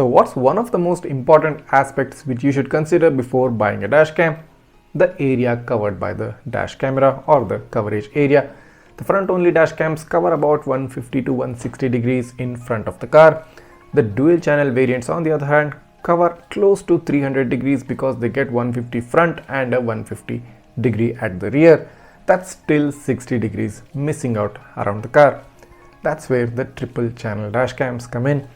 So what's one of the most important aspects which you should consider before buying a dash cam? The area covered by the dash camera or the coverage area. The front only dash cams cover about 150 to 160 degrees in front of the car. The dual channel variants on the other hand cover close to 300 degrees because they get 150 front and a 150 degree at the rear. That's still 60 degrees missing out around the car. That's where the triple channel dash cams come in.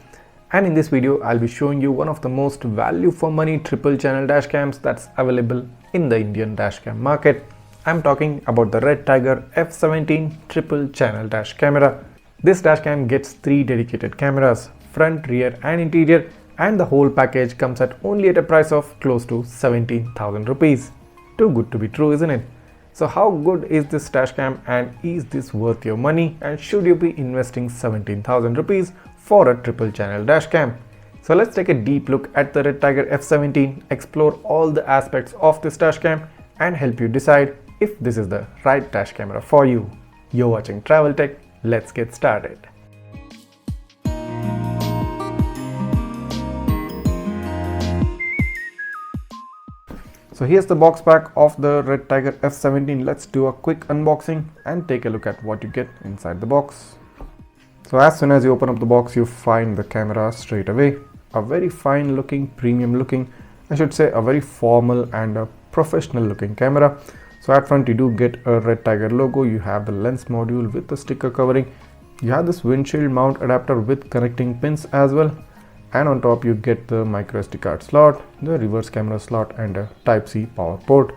And in this video, I'll be showing you one of the most value for money triple channel dash cams that's available in the Indian dash cam market. I'm talking about the REDTIGER F17 triple channel dash camera. This dash cam gets 3 dedicated cameras, front, rear and interior, and the whole package comes at only at a price of close to 17,000 rupees. Too good to be true, isn't it? So how good is this dash cam and is this worth your money, and should you be investing 17,000 rupees for a triple channel dash cam? So let's take a deep look at the REDTIGER F17, explore all the aspects of this dash cam and help you decide if this is the right dash camera for you. You're watching Travel Tech, let's get started. So here's the box pack of the REDTIGER F17. Let's do a quick unboxing and take a look at what you get inside the box. So as soon as you open up the box, you find the camera straight away. A very fine looking, premium looking, I should say a very formal and a professional looking camera. So at front you do get a REDTIGER logo, you have the lens module with the sticker covering, you have this windshield mount adapter with connecting pins as well. And on top you get the micro SD card slot, the reverse camera slot and a Type-C power port.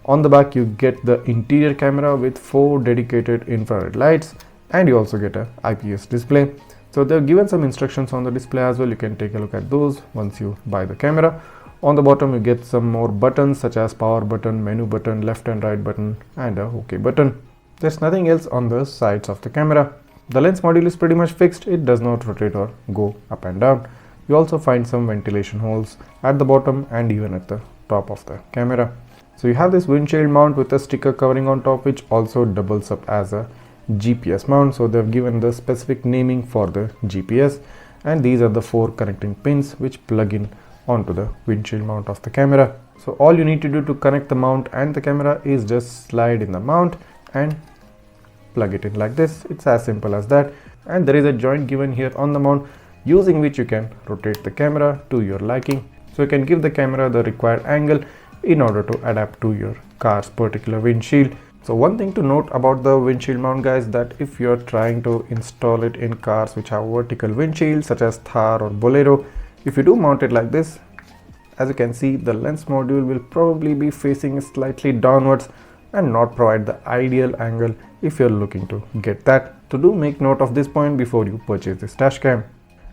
On the back you get the interior camera with 4 dedicated infrared lights, and you also get a IPS display. So they've given some instructions on the display as well, you can take a look at those once you buy the camera. On the bottom you get some more buttons such as power button, menu button, left and right button and a OK button. There's nothing else on the sides of the camera. The lens module is pretty much fixed, it does not rotate or go up and down. You also find some ventilation holes at the bottom and even at the top of the camera. So you have this windshield mount with a sticker covering on top, which also doubles up as a GPS mount. So they've given the specific naming for the GPS, and these are the 4 connecting pins which plug in onto the windshield mount of the camera. So all you need to do to connect the mount and the camera is just slide in the mount and plug it in like this. It's as simple as that. And there is a joint given here on the mount, using which you can rotate the camera to your liking. So you can give the camera the required angle in order to adapt to your car's particular windshield. So one thing to note about the windshield mount, guys, that if you're trying to install it in cars which have vertical windshields such as Thar or Bolero, if you do mount it like this, as you can see, the lens module will probably be facing slightly downwards and not provide the ideal angle if you're looking to get that. So do make note of this point before you purchase this dash cam.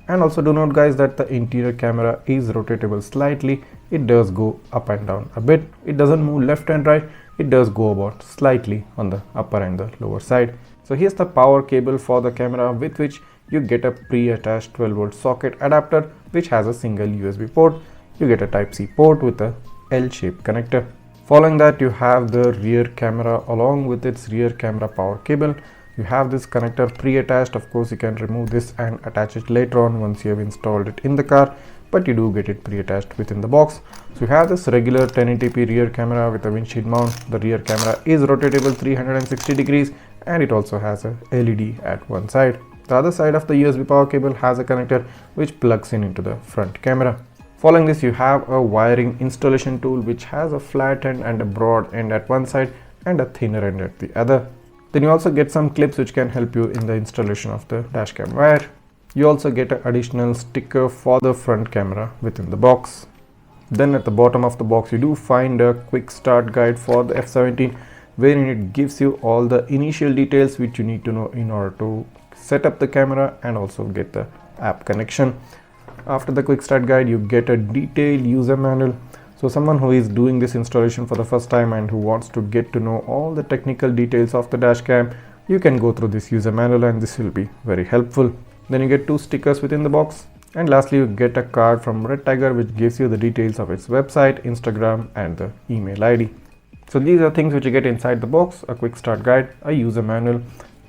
And also do note, guys, that the interior camera is rotatable slightly. It does go up and down a bit. It doesn't move left and right. It does go about slightly on the upper and the lower side. So here's the power cable for the camera, with which you get a pre-attached 12-volt socket adapter which has a single USB port. You get a Type-C port with a L-shaped connector. Following that, you have the rear camera along with its rear camera power cable. You have this connector pre-attached. Of course, you can remove this and attach it later on once you have installed it in the car, but you do get it pre-attached within the box. So you have this regular 1080p rear camera with a windshield mount. The rear camera is rotatable 360 degrees and it also has a LED at one side. The other side of the USB power cable has a connector which plugs in into the front camera. Following this, you have a wiring installation tool which has a flat end and a broad end at one side and a thinner end at the other. Then you also get some clips which can help you in the installation of the dashcam wire. You also get an additional sticker for the front camera within the box. Then at the bottom of the box you do find a quick start guide for the F17, wherein it gives you all the initial details which you need to know in order to set up the camera and also get the app connection. After the quick start guide, you get a detailed user manual. So someone who is doing this installation for the first time and who wants to get to know all the technical details of the dashcam, you can go through this user manual and this will be very helpful. Then you get 2 stickers within the box, and lastly you get a card from REDTIGER which gives you the details of its website, Instagram and the email ID. So these are things which you get inside the box: a quick start guide, a user manual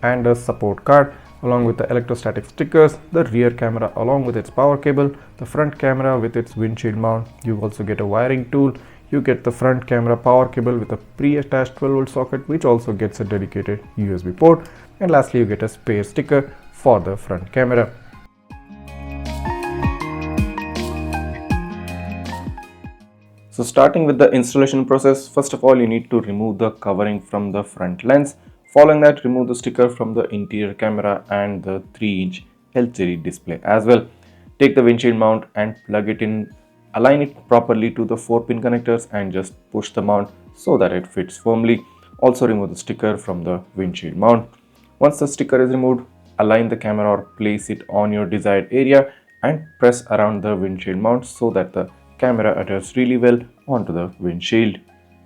and a support card. along with the electrostatic stickers, the rear camera along with its power cable, the front camera with its windshield mount. You also get a wiring tool. You get the front camera power cable with a pre-attached 12-volt socket, which also gets a dedicated USB port. And lastly, you get a spare sticker for the front camera. So starting with the installation process, first of all you need to remove the covering from the front lens. Following that, remove the sticker from the interior camera and the 3-inch LCD display as well. Take the windshield mount and plug it in. Align it properly to the 4-pin connectors and just push the mount so that it fits firmly. Also remove the sticker from the windshield mount. Once the sticker is removed, align the camera or place it on your desired area and press around the windshield mount so that the camera adheres really well onto the windshield.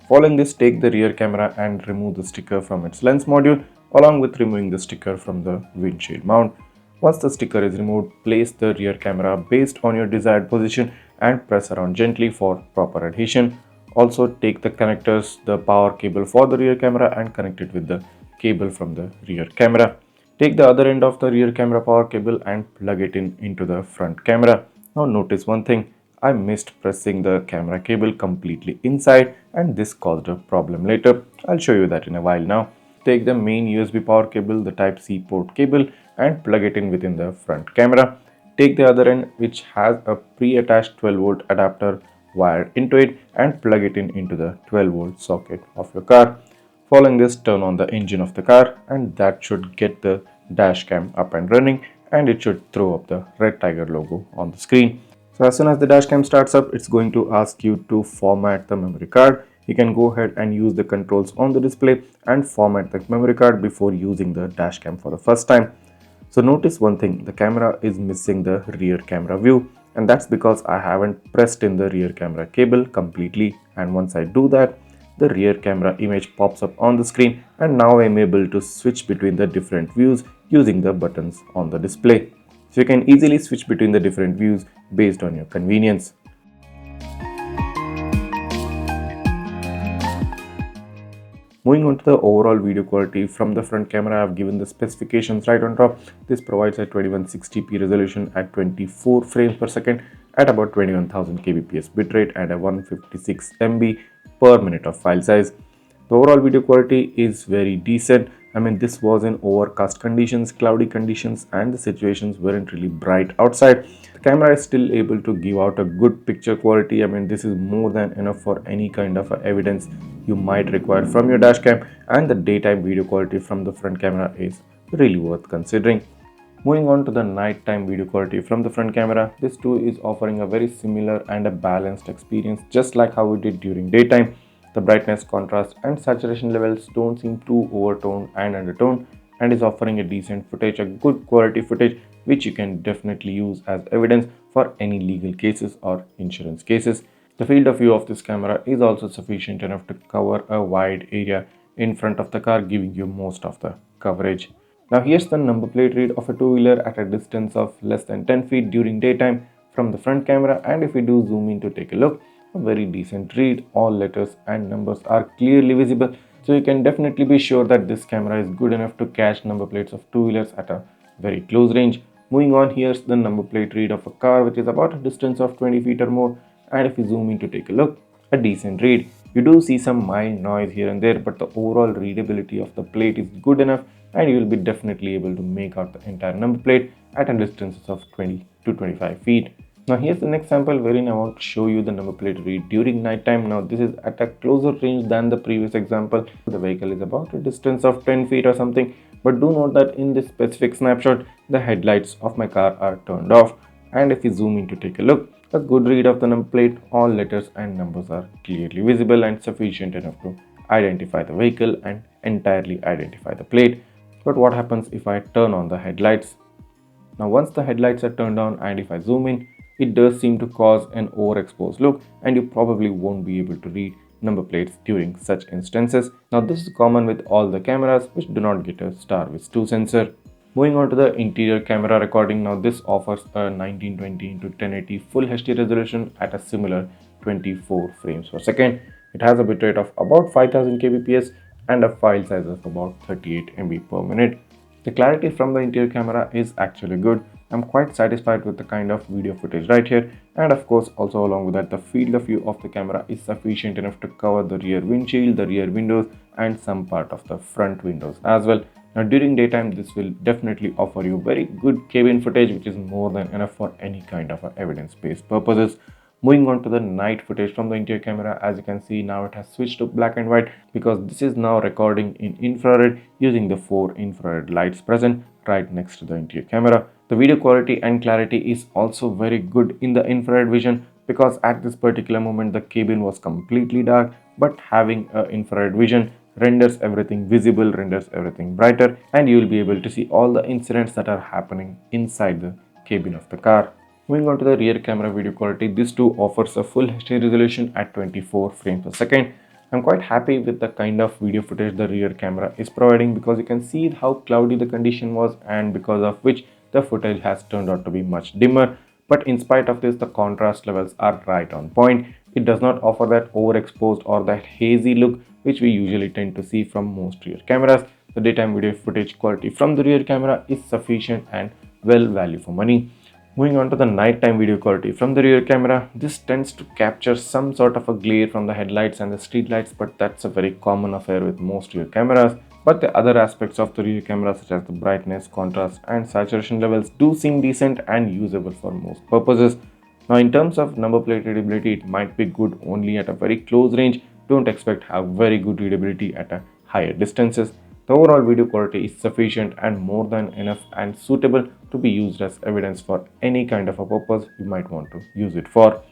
Following this, take the rear camera and remove the sticker from its lens module along with removing the sticker from the windshield mount. Once the sticker is removed, place the rear camera based on your desired position and press around gently for proper adhesion. Also take the connectors, the power cable for the rear camera and connect it with the cable from the rear camera. Take the other end of the rear camera power cable and plug it into the front camera. Now notice one thing. I missed pressing the camera cable completely inside and this caused a problem later. I'll show you that in a while now. Take the main USB power cable, the type C port cable and plug it in within the front camera. Take the other end which has a pre-attached 12-volt adapter wired into it and plug it into the 12-volt socket of your car. Following this, turn on the engine of the car and that should get the dash cam up and running and it should throw up the Redtiger logo on the screen. So as soon as the dash cam starts up, it's going to ask you to format the memory card. You can go ahead and use the controls on the display and format the memory card before using the dash cam for the first time. So notice one thing, the camera is missing the rear camera view and that's because I haven't pressed in the rear camera cable completely, and once I do that, the rear camera image pops up on the screen and now I'm able to switch between the different views using the buttons on the display. So you can easily switch between the different views based on your convenience. Moving on to the overall video quality, from the front camera, I have given the specifications right on top. This provides a 2160p resolution at 24 frames per second at about 21,000 kbps bitrate and a 156 MB per minute of file size. The overall video quality is very decent. I mean, this was in overcast conditions, cloudy conditions, and the situations weren't really bright outside. The camera is still able to give out a good picture quality. I mean, this is more than enough for any kind of evidence you might require from your dash cam, and the daytime video quality from the front camera is really worth considering. Moving on to the nighttime video quality from the front camera, this too is offering a very similar and a balanced experience, just like how we did during daytime. The brightness, contrast and saturation levels don't seem too overtoned and undertoned, and is offering a decent footage, a good quality footage which you can definitely use as evidence for any legal cases or insurance cases. The field of view of this camera is also sufficient enough to cover a wide area in front of the car, giving you most of the coverage. Now here's the number plate read of a two-wheeler at a distance of less than 10 feet during daytime from the front camera, and if we do zoom in to take a look, a very decent read. All letters and numbers are clearly visible, so you can definitely be sure that this camera is good enough to catch number plates of two-wheelers at a very close range. Moving on, here's the number plate read of a car which is about a distance of 20 feet or more, and if you zoom in to take a look, a decent read. You do see some mild noise here and there, but the overall readability of the plate is good enough and you will be definitely able to make out the entire number plate at a distance of 20 to 25 feet. Now here's the next sample wherein I want to show you the number plate read during night time. Now this is at a closer range than the previous example. The vehicle is about a distance of 10 feet or something, but do note that in this specific snapshot, the headlights of my car are turned off, and if you zoom in to take a look, a good read of the number plate, all letters and numbers are clearly visible and sufficient enough to identify the vehicle and entirely identify the plate. But what happens if I turn on the headlights? Now once the headlights are turned on and if I zoom in, it does seem to cause an overexposed look and you probably won't be able to read number plates during such instances. Now this is common with all the cameras which do not get a Starvis 2 sensor. Moving on to the interior camera recording, now this offers a 1920x1080 full HD resolution at a similar 24 frames per second. It has a bitrate of about 5000 kbps and a file size of about 38 MB per minute. The clarity from the interior camera is actually good. I'm quite satisfied with the kind of video footage right here, and of course also along with that the field of view of the camera is sufficient enough to cover the rear windshield, the rear windows and some part of the front windows as well. Now during daytime this will definitely offer you very good cabin footage, which is more than enough for any kind of evidence-based purposes. Moving on to the night footage from the interior camera, as you can see now it has switched to black and white because this is now recording in infrared using the 4 infrared lights present right next to the interior camera. The video quality and clarity is also very good in the infrared vision because at this particular moment the cabin was completely dark, but having a infrared vision renders everything visible, renders everything brighter, and you will be able to see all the incidents that are happening inside the cabin of the car. Moving on to the rear camera video quality, this too offers a full HD resolution at 24 frames per second. I'm quite happy with the kind of video footage the rear camera is providing because you can see how cloudy the condition was, and because of which the footage has turned out to be much dimmer. But in spite of this, the contrast levels are right on point. It does not offer that overexposed or that hazy look which we usually tend to see from most rear cameras. The daytime video footage quality from the rear camera is sufficient and well value for money. Moving on to the nighttime video quality from the rear camera, this tends to capture some sort of a glare from the headlights and the street lights, but that's a very common affair with most rear cameras. But the other aspects of the rear camera such as the brightness, contrast and saturation levels do seem decent and usable for most purposes. Now in terms of number plate readability, it might be good only at a very close range. Don't expect to have very good readability at a higher distances. The overall video quality is sufficient and more than enough and suitable to be used as evidence for any kind of a purpose you might want to use it for.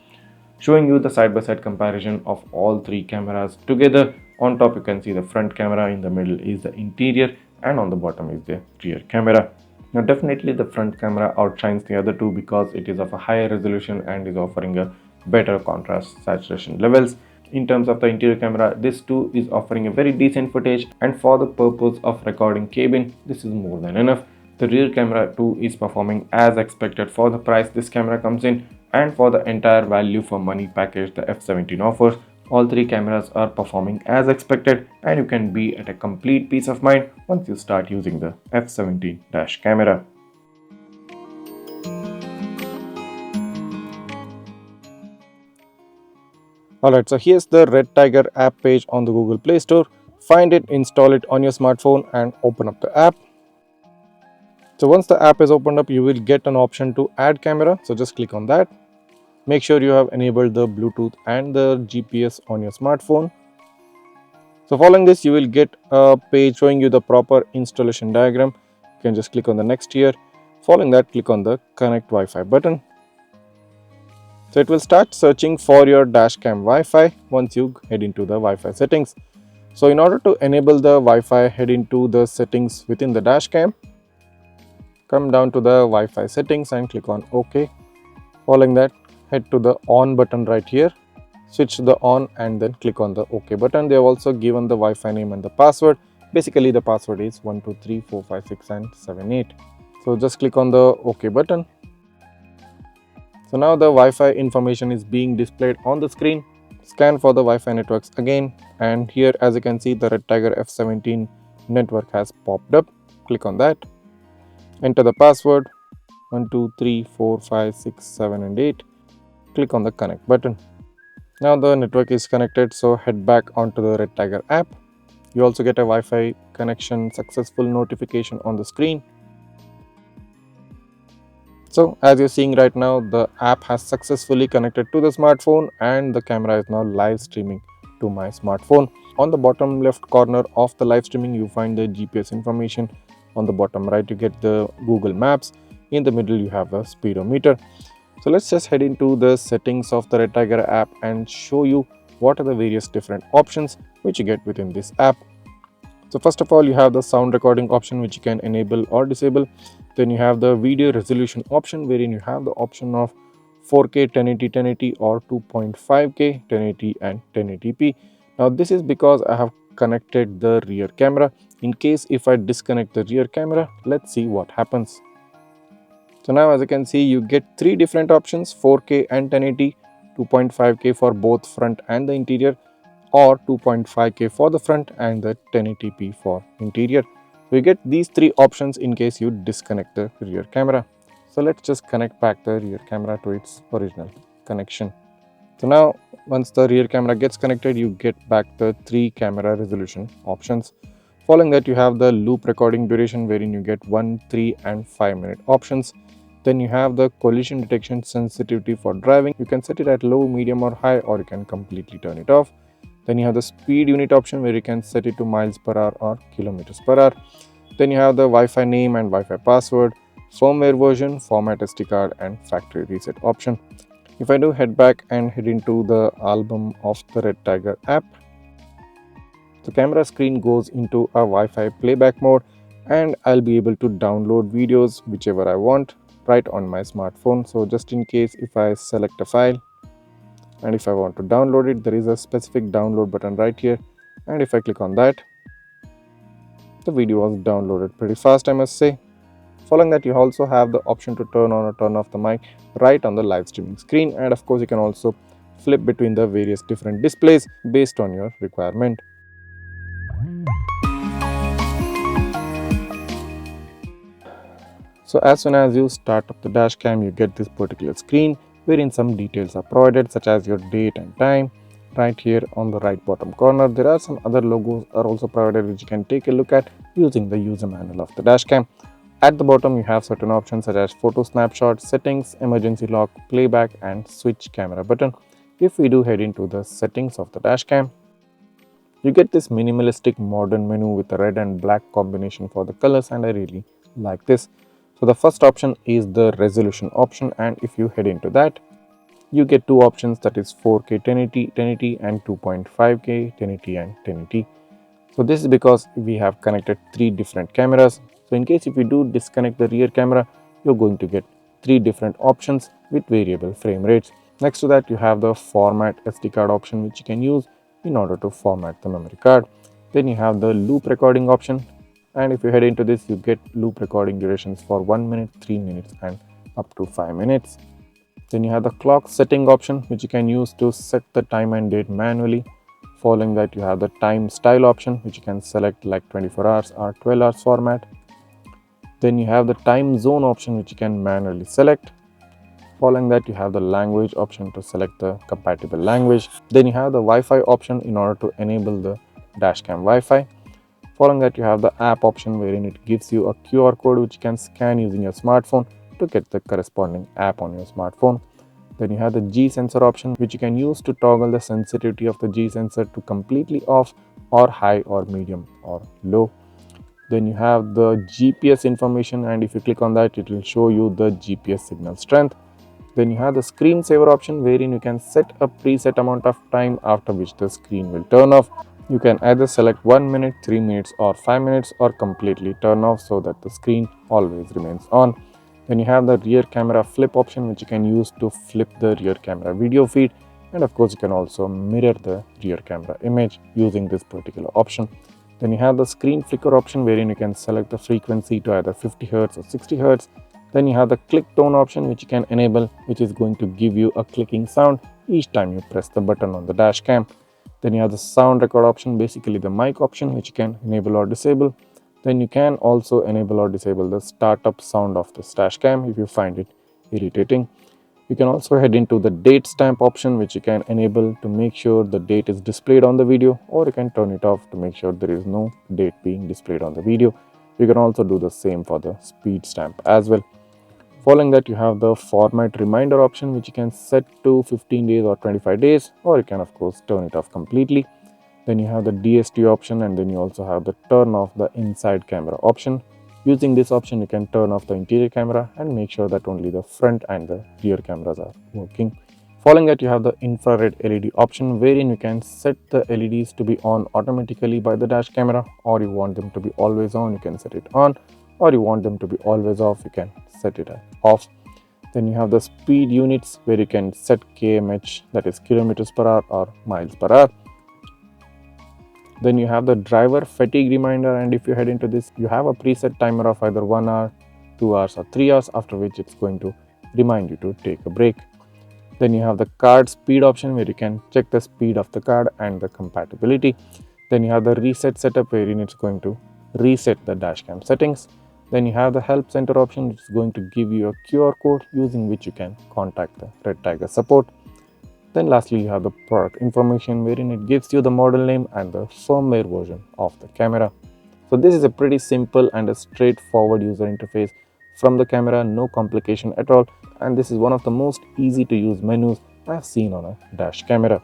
Showing you the side-by-side comparison of all 3 cameras together. On top you can see the front camera, in the middle is the interior, and on the bottom is the rear camera. Now definitely the front camera outshines the other two because it is of a higher resolution and is offering a better contrast saturation levels. In terms of the interior camera, this too is offering a very decent footage, and for the purpose of recording cabin, this is more than enough. The rear camera too is performing as expected for the price this camera comes in, and for the entire value for money package the F17 offers. All 3 cameras are performing as expected, and you can be at a complete peace of mind once you start using the F17 dash camera. Alright, so here's the Redtiger app page on the Google Play Store. Find it, install it on your smartphone and open up the app. So once the app is opened up, you will get an option to add camera. So just click on that. Make sure you have enabled the Bluetooth and the GPS on your smartphone. So following this, you will get a page showing you the proper installation diagram. You can just click on the next here. Following that, click on the connect Wi-Fi button. So it will start searching for your Dashcam Wi-Fi once you head into the Wi-Fi settings. So in order to enable the Wi-Fi, head into the settings within the Dashcam. Come down to the Wi-Fi settings and click on OK. Following that, head to the on button right here. Switch to the on and then click on the OK button. They have also given the Wi-Fi name and the password. Basically the password is 1234556 and 78. So just click on the OK button. So now the Wi-Fi information is being displayed on the screen. Scan for the Wi-Fi networks again, and here as you can see the Redtiger F17 network has popped up. Click on that. Enter the password 1234567 and 8. Click on the connect button. Now the network is connected, so head back onto the Redtiger app. You also get a Wi-Fi connection successful notification on the screen. So as you're seeing right now, the app has successfully connected to the smartphone and the camera is now live streaming to my smartphone. On the bottom left corner of the live streaming, you find the GPS information. On the bottom right, you get the Google Maps. In the middle, you have a speedometer. So let's just head into the settings of the Redtiger app and show you what are the various different options which you get within this app. So first of all, you have the sound recording option which you can enable or disable. Then you have the video resolution option wherein you have the option of 4K 1080 1080 or 2.5K 1080 and 1080p. Now this is because I have connected the rear camera. In case if I disconnect the rear camera, let's see what happens. So now as you can see, you get 3 different options: 4K and 1080, 2.5K for both front and the interior, or 2.5K for the front and the 1080p for interior. So you get these three options in case you disconnect the rear camera. So let's just connect back the rear camera to its original connection. So now once the rear camera gets connected, you get back the 3 camera resolution options. Following that, you have the loop recording duration wherein you get 1, 3 and 5 minute options. Then you have the collision detection sensitivity for driving. You can set it at low, medium or high, or you can completely turn it off. Then you have the speed unit option where you can set it to miles per hour or kilometers per hour. Then you have the Wi-Fi name and Wi-Fi password, firmware version, format SD card and factory reset option. If I do head back and head into the album of the Redtiger app, the camera screen goes into a Wi-Fi playback mode and I'll be able to download videos whichever I want right on my smartphone. So just in case if I select a file and if I want to download it, there is a specific download button right here, and if I click on that, the video was downloaded pretty fast, I must say. Following that, you also have the option to turn on or turn off the mic right on the live streaming screen, and of course you can also flip between the various different displays based on your requirement. So as soon as you start up the dash cam, you get this particular screen wherein some details are provided such as your date and time. Right here on the right bottom corner, there are some other logos are also provided which you can take a look at using the user manual of the dash cam. At the bottom, you have certain options such as photo snapshot, settings, emergency lock, playback and switch camera button. If we do head into the settings of the dash cam, you get this minimalistic modern menu with a red and black combination for the colors, and I really like this. So the first option is the resolution option, and if you head into that, you get two options, that is 4K 1080 and 2.5K 1080 and 1080. So this is because we have connected 3 different cameras. So in case if you do disconnect the rear camera, you're going to get 3 different options with variable frame rates. Next to that, you have the format SD card option which you can use in order to format the memory card. Then you have the loop recording option, and if you head into this, you get loop recording durations for 1 minute, 3 minutes and up to 5 minutes. Then you have the clock setting option which you can use to set the time and date manually. Following that, you have the time style option which you can select like 24 hours or 12 hours format. Then you have the time zone option which you can manually select. Following that, you have the language option to select the compatible language. Then you have the Wi-Fi option in order to enable the dashcam Wi-Fi. Following that, you have the app option wherein it gives you a QR code which you can scan using your smartphone to get the corresponding app on your smartphone. Then you have the G sensor option which you can use to toggle the sensitivity of the G sensor to completely off or high or medium or low. Then you have the GPS information, and if you click on that, it will show you the GPS signal strength. Then you have the screensaver option wherein you can set a preset amount of time after which the screen will turn off. You can either select 1 minute, 3 minutes or 5 minutes, or completely turn off so that the screen always remains on. Then you have the rear camera flip option which you can use to flip the rear camera video feed, and of course you can also mirror the rear camera image using this particular option. Then you have the screen flicker option wherein you can select the frequency to either 50 Hz or 60 Hz. Then you have the click tone option which you can enable, which is going to give you a clicking sound each time you press the button on the dash cam. Then you have the sound record option, basically the mic option which you can enable or disable. Then you can also enable or disable the startup sound of the dash cam if you find it irritating. You can also head into the date stamp option which you can enable to make sure the date is displayed on the video, or you can turn it off to make sure there is no date being displayed on the video. You can also do the same for the speed stamp as well. Following that, you have the format reminder option which you can set to 15 days or 25 days, or you can of course turn it off completely. Then you have the DST option, and then you also have the turn off the inside camera option. Using this option, you can turn off the interior camera and make sure that only the front and the rear cameras are working. Following that, you have the infrared LED option wherein you can set the LEDs to be on automatically by the dash camera, or you want them to be always on, you can set it on, or you want them to be always off, you can set it off. Then you have the speed units where you can set kmh, that is kilometers per hour or miles per hour. Then you have the driver fatigue reminder, and if you head into this, you have a preset timer of either 1 hour, 2 hours or 3 hours, after which it's going to remind you to take a break. Then you have the card speed option where you can check the speed of the card and the compatibility. Then you have the reset setup wherein it's going to reset the dashcam settings. Then you have the help center option, which is going to give you a QR code using which you can contact the Redtiger support. Then lastly, you have the product information, wherein it gives you the model name and the firmware version of the camera. So this is a pretty simple and a straightforward user interface from the camera, no complication at all, and this is one of the most easy to use menus I've seen on a dash camera.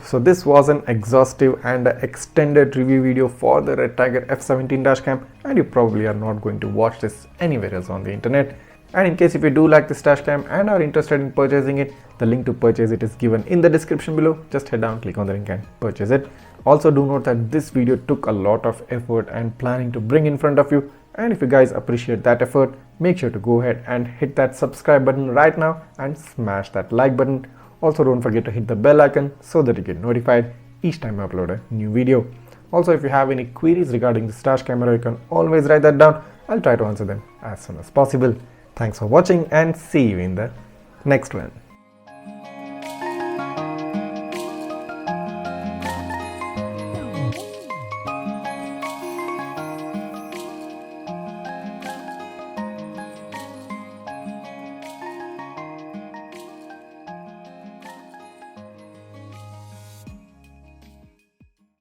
So this was an exhaustive and extended review video for the Redtiger F17 dashcam, and you probably are not going to watch this anywhere else on the internet. And in case if you do like this dashcam and are interested in purchasing it, the link to purchase it is given in the description below. Just head down, click on the link and purchase it. Also do note that this video took a lot of effort and planning to bring in front of you, and if you guys appreciate that effort, make sure to go ahead and hit that subscribe button right now and smash that like button. Also don't forget to hit the bell icon so that you get notified each time I upload a new video. Also, if you have any queries regarding this dash camera, you can always write that down. I'll try to answer them as soon as possible. Thanks for watching and see you in the next one.